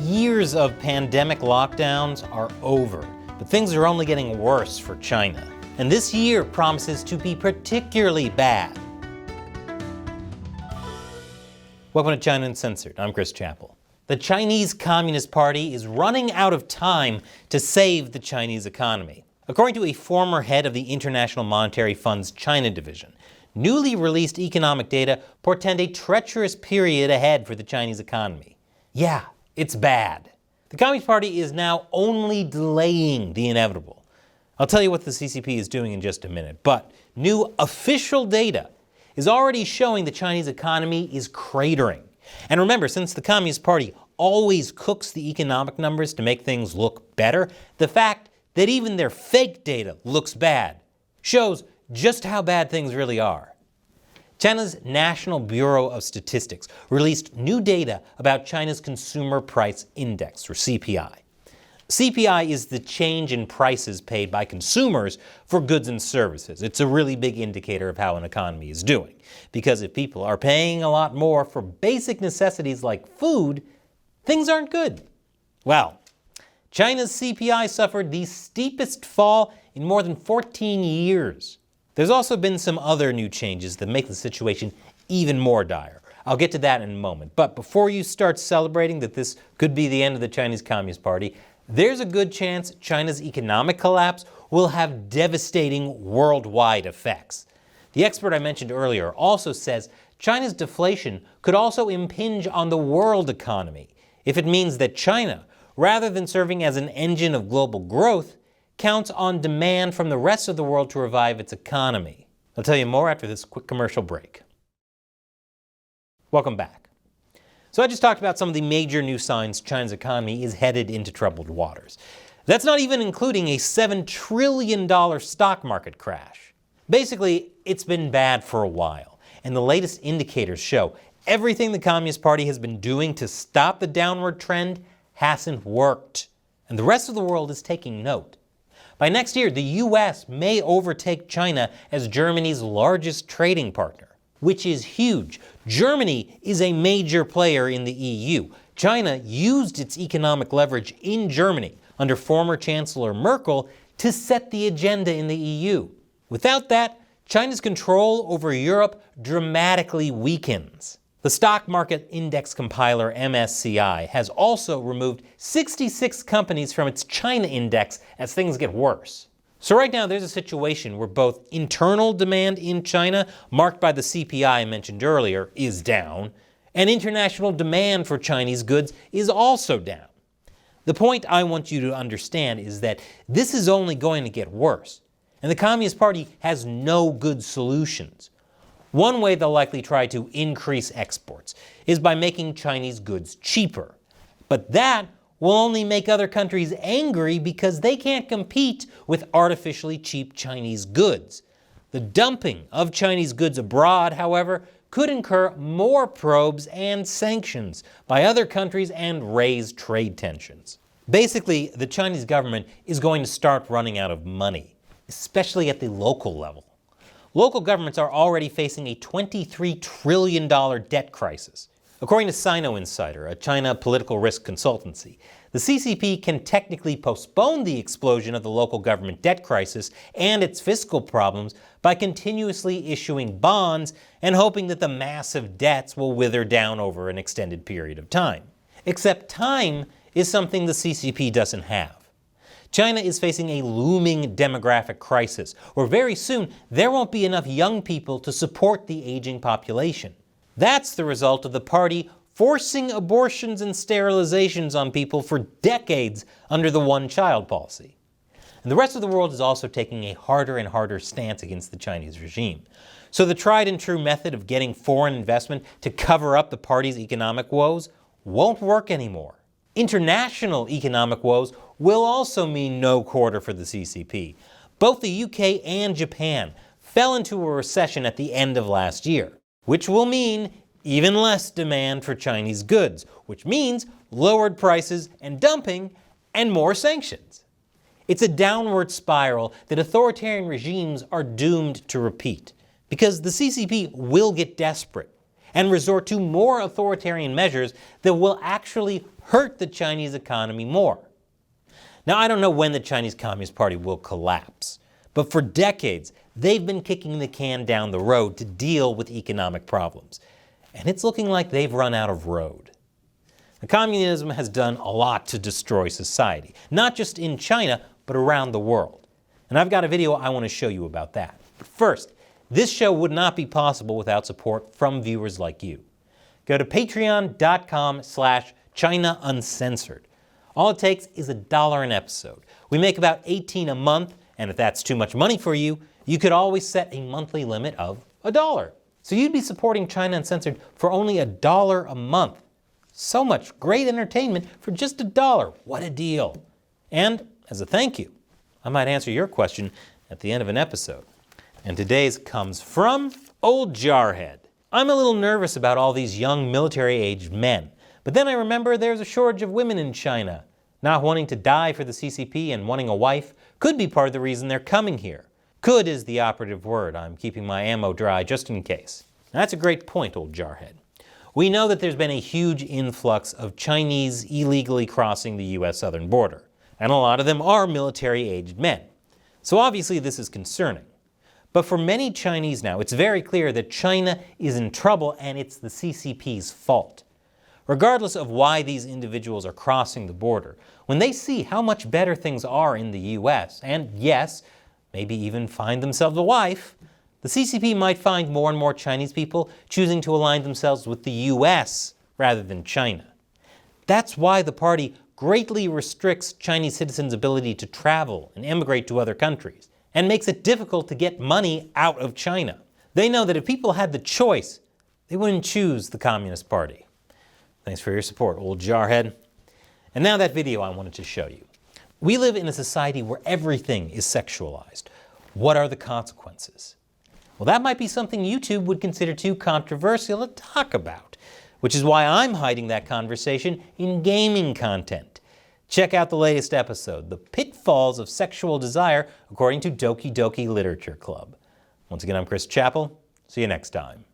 years of pandemic lockdowns are over, but things are only getting worse for China. And this year promises to be particularly bad. Welcome to China Uncensored. I'm Chris Chappell. The Chinese Communist Party is running out of time to save the Chinese economy. According to a former head of the International Monetary Fund's China division, newly released economic data portend a treacherous period ahead for the Chinese economy. Yeah, it's bad. The Communist Party is now only delaying the inevitable. I'll tell you what the CCP is doing in just a minute, but new official data is already showing the Chinese economy is cratering. And remember, since the Communist Party always cooks the economic numbers to make things look better, the fact that even their fake data looks bad shows just how bad things really are. China's National Bureau of Statistics released new data about China's Consumer Price Index, or CPI. CPI is the change in prices paid by consumers for goods and services. It's a really big indicator of how an economy is doing. Because if people are paying a lot more for basic necessities like food, things aren't good. Well, China's CPI suffered the steepest fall in more than 14 years. There's also been some other new changes that make the situation even more dire. I'll get to that in a moment. But before you start celebrating that this could be the end of the Chinese Communist Party, there's a good chance China's economic collapse will have devastating worldwide effects. The expert I mentioned earlier also says China's deflation could also impinge on the world economy if it means that China, rather than serving as an engine of global growth, counts on demand from the rest of the world to revive its economy. I'll tell you more after this quick commercial break. Welcome back. So I just talked about some of the major new signs China's economy is headed into troubled waters. That's not even including a $7 trillion stock market crash. Basically, it's been bad for a while, and the latest indicators show everything the Communist Party has been doing to stop the downward trend hasn't worked, and the rest of the world is taking note. By next year, the U.S. may overtake China as Germany's largest trading partner, which is huge. Germany is a major player in the EU. China used its economic leverage in Germany under former Chancellor Merkel to set the agenda in the EU. Without that, China's control over Europe dramatically weakens. The stock market index compiler MSCI has also removed 66 companies from its China index as things get worse. So right now there's a situation where both internal demand in China, marked by the CPI I mentioned earlier, is down, and international demand for Chinese goods is also down. The point I want you to understand is that this is only going to get worse, and the Communist Party has no good solutions. One way they'll likely try to increase exports is by making Chinese goods cheaper. But that will only make other countries angry because they can't compete with artificially cheap Chinese goods. The dumping of Chinese goods abroad, however, could incur more probes and sanctions by other countries and raise trade tensions. Basically, the Chinese government is going to start running out of money, especially at the local level. Local governments are already facing a $23 trillion debt crisis. According to China Insider, a China political risk consultancy, the CCP can technically postpone the explosion of the local government debt crisis and its fiscal problems by continuously issuing bonds and hoping that the massive debts will wither down over an extended period of time. Except time is something the CCP doesn't have. China is facing a looming demographic crisis, where very soon there won't be enough young people to support the aging population. That's the result of the party forcing abortions and sterilizations on people for decades under the one-child policy. And the rest of the world is also taking a harder and harder stance against the Chinese regime. So the tried and true method of getting foreign investment to cover up the party's economic woes won't work anymore. International economic woes will also mean no quarter for the CCP. Both the UK and Japan fell into a recession at the end of last year, which will mean even less demand for Chinese goods, which means lowered prices and dumping and more sanctions. It's a downward spiral that authoritarian regimes are doomed to repeat, because the CCP will get desperate. and resort to more authoritarian measures that will actually hurt the Chinese economy more. Now, I don't know when the Chinese Communist Party will collapse, but for decades, they've been kicking the can down the road to deal with economic problems. And it's looking like they've run out of road. The communism has done a lot to destroy society, not just in China, but around the world. And I've got a video I want to show you about that. But first, this show would not be possible without support from viewers like you. Go to patreon.com/China Uncensored. All it takes is $1 an episode. We make about 18 a month, and if that's too much money for you, you could always set a monthly limit of $1. So you'd be supporting China Uncensored for only $1 a month. So much great entertainment for just $1. What a deal. And as a thank you, I might answer your question at the end of an episode. And today's comes from Old Jarhead. I'm a little nervous about all these young military-aged men, but then I remember there's a shortage of women in China. Not wanting to die for the CCP and wanting a wife could be part of the reason they're coming here. Could is the operative word. I'm keeping my ammo dry just in case. Now, that's a great point, Old Jarhead. We know that there's been a huge influx of Chinese illegally crossing the U.S. southern border, and a lot of them are military-aged men. So obviously this is concerning. But for many Chinese now, it's very clear that China is in trouble and it's the CCP's fault. Regardless of why these individuals are crossing the border, when they see how much better things are in the U.S., and yes, maybe even find themselves a wife, the CCP might find more and more Chinese people choosing to align themselves with the U.S. rather than China. That's why the party greatly restricts Chinese citizens' ability to travel and emigrate to other countries, and makes it difficult to get money out of China. They know that if people had the choice, they wouldn't choose the Communist Party. Thanks for your support, Old Jarhead. And now that video I wanted to show you. We live in a society where everything is sexualized. What are the consequences? Well, that might be something YouTube would consider too controversial to talk about, which is why I'm hiding that conversation in gaming content. Check out the latest episode, The Pitfalls of Sexual Desire, according to Doki Doki Literature Club. Once again, I'm Chris Chappell. See you next time.